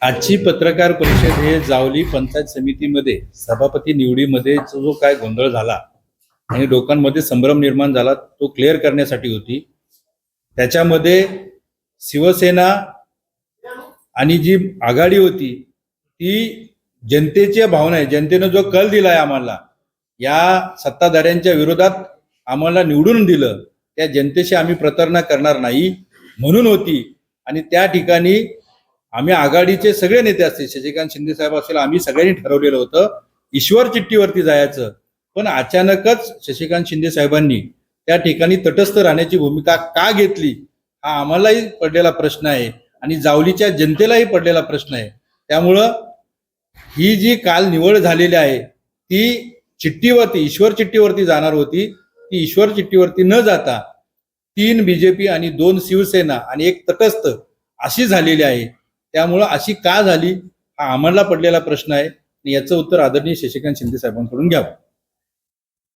आजची पत्रकार परिषद हे जावली पंचायत समितीमध्ये सभापती निवडीमध्ये जो काय गोंधळ झाला आणि लोकांमध्ये संभ्रम निर्माण झाला तो क्लिअर करण्यासाठी होती। त्याच्यामध्ये शिवसेना आणि जी आघाडी होती ती जनतेच्या भावना आहे, जनतेने जो कल दिलाय आम्हाला या सत्ताधाऱ्यांच्या विरोधात आम्हाला निवडून दिलं त्या जनतेशी आम्ही प्रतारणा करणार नाही म्हणून होती। आणि त्या ठिकाणी आम्ही आघाडीचे सगळे नेते असतील, शशिकांत शिंदे साहेब असेल, आम्ही सगळ्यांनी ठरवलेलं होतं ईश्वर चिठ्ठीवरती जायचं। पण अचानकच शशिकांत शिंदे साहेबांनी त्या ठिकाणी तटस्थ राहण्याची भूमिका का घेतली हा आम्हालाही पडलेला प्रश्न आहे आणि जावलीच्या जनतेलाही पडलेला प्रश्न आहे। त्यामुळं ही जी काल निवड झालेली आहे ती चिठ्ठीवरती ईश्वर चिठ्ठीवरती जाणार होती, ती ईश्वर चिठ्ठीवरती न जाता 3 बीजेपी आणि 2 शिवसेना आणि 1 तटस्थ अशी झालेली आहे। त्यामुळं अशी का झाली हा आम्हाला पडलेला प्रश्न आहे आणि याचं उत्तर आदरणीय शशिकांत शिंदे साहेबांकडून घ्यावं।